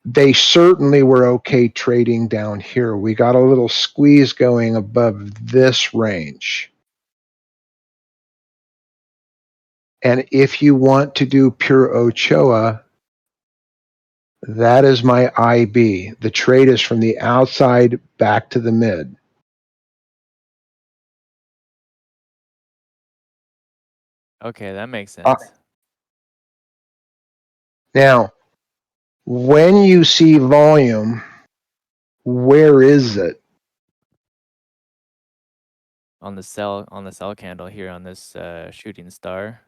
they certainly were okay trading down here. We got a little squeeze going above this range. And if you want to do pure Ochoa, that is my IB. The trade is from the outside back to the mid. Okay, that makes sense. Now, when you see volume, where is it? On the sell candle here on this shooting star.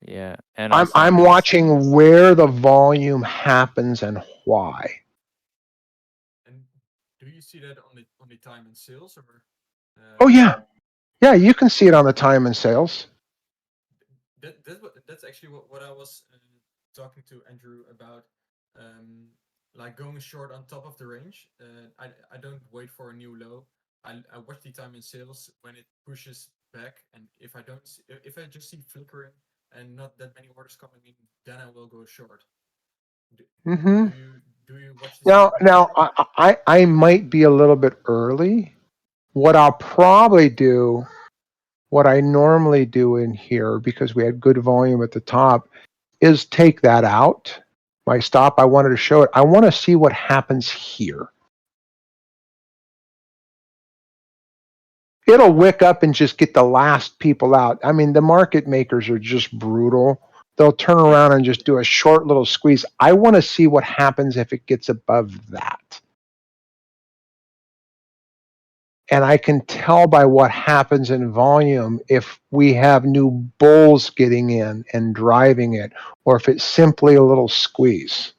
Yeah, and I'm watching where the volume happens and why. And do you see that on the time and sales or? Oh yeah, yeah. You can see it on the time and sales. That's actually what I was talking to Andrew about. Like going short on top of the range. I don't wait for a new low. I watch the time in sales when it pushes back, and if I just see flickering and not that many orders coming in, then I will go short. Mm-hmm. Do you watch this? Now I might be a little bit early. What I'll probably do, what I normally do in here, because we had good volume at the top, is take that out. My stop, I wanted to show it. I want to see what happens here. It'll wick up and just get the last people out. I mean, the market makers are just brutal. They'll turn around and just do a short little squeeze. I want to see what happens if it gets above that. And I can tell by what happens in volume if we have new bulls getting in and driving it, or if it's simply a little squeeze.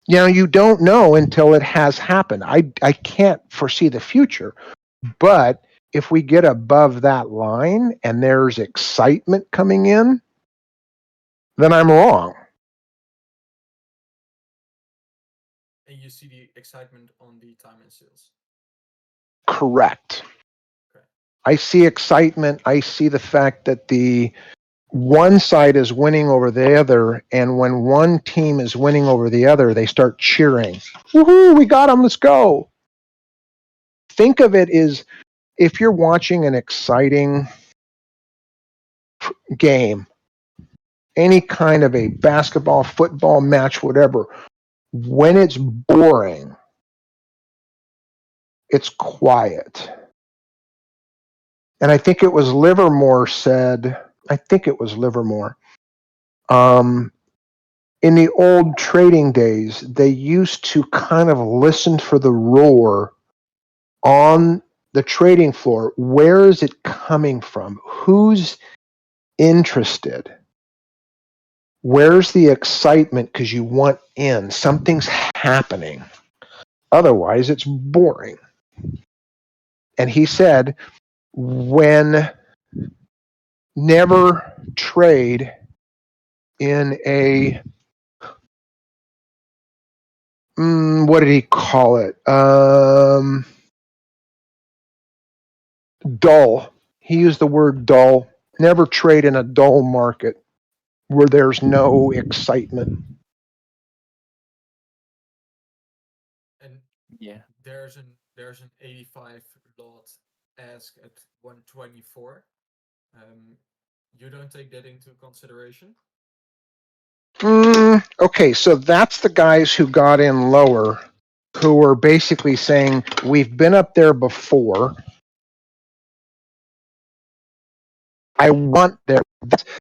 You know, you don't know until it has happened. I can't foresee the future, but if we get above that line and there's excitement coming in, then I'm wrong. And you see the excitement on the time and sales. Correct. Okay. I see excitement. I see the fact that the one side is winning over the other, and when one team is winning over the other, they start cheering. Woohoo, we got them, let's go. Think of it as if you're watching an exciting game, any kind of a basketball, football match, whatever, when it's boring, it's quiet. And I think it was Livermore said, in the old trading days, they used to kind of listen for the roar on the trading floor. Where is it coming from? Who's interested? Where's the excitement? Because you want in. Something's happening. Otherwise, it's boring. And he said, never trade in a, what did he call it? Dull. He used the word dull. Never trade in a dull market where there's no excitement. And yeah, there's an 85 lot ask at 124. You don't take that into consideration? Okay, so that's the guys who got in lower, who were basically saying, we've been up there before. I want there.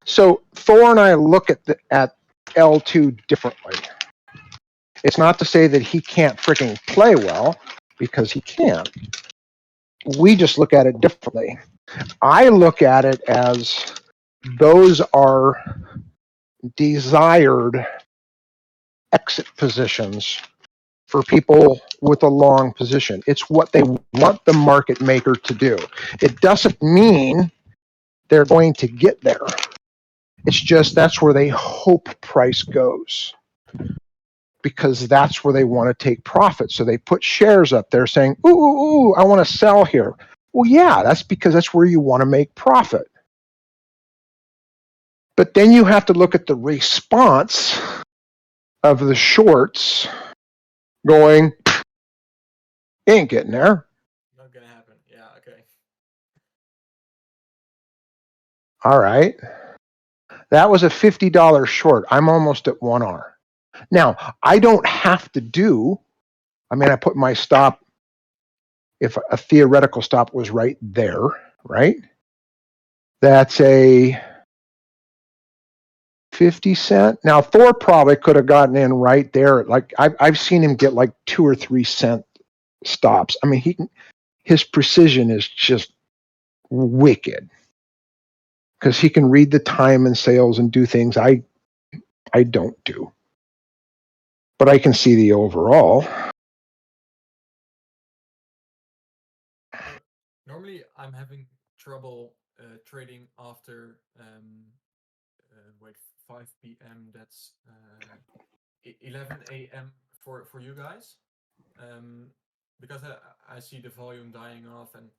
So Thor and I look at L2 differently. It's not to say that he can't freaking play well, because he can. We just look at it differently. I look at it as those are desired exit positions for people with a long position. It's what they want the market maker to do. It doesn't mean they're going to get there. It's just that's where they hope price goes, because that's where they want to take profit. So they put shares up there saying, ooh, I want to sell here. Well, yeah, that's because that's where you want to make profit. But then you have to look at the response of the shorts going, ain't getting there. Not gonna happen. Yeah, okay. All right. That was a $50 short. I'm almost at 1R. Now, I don't have to do, I mean, I put my stop, if a theoretical stop was right there, right? That's a 50 cent. Now, Thor probably could have gotten in right there. Like I've seen him get like 2 or 3 cent stops. I mean, his precision is just wicked because he can read the time and sales and do things I don't do. But I can see the overall. Normally, I'm having trouble trading after 5 p.m. That's 11 a.m. for you guys, because I see the volume dying off and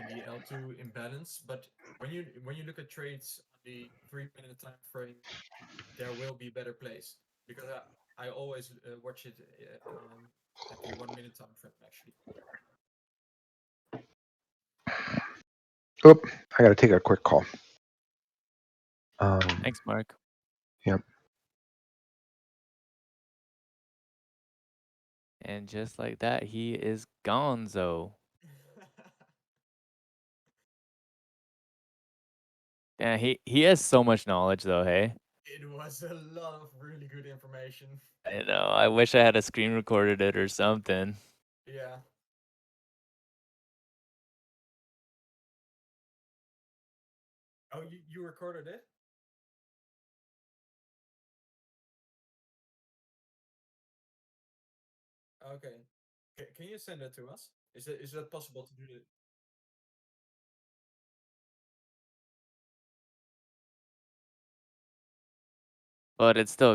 the L2 imbalance. But when you look at trades on the 3-minute time frame, there will be better plays because I always watch it at the 1-minute time frame actually. Oop, I got to take a quick call. Thanks, Mark. Yep. And just like that, he is gonzo. Yeah, he has so much knowledge though, hey? It was a lot of really good information. I know. I wish I had a screen recorded it or something. Yeah. Oh, you recorded it? Okay. Can you send that to us? Is that possible to do it? But it's still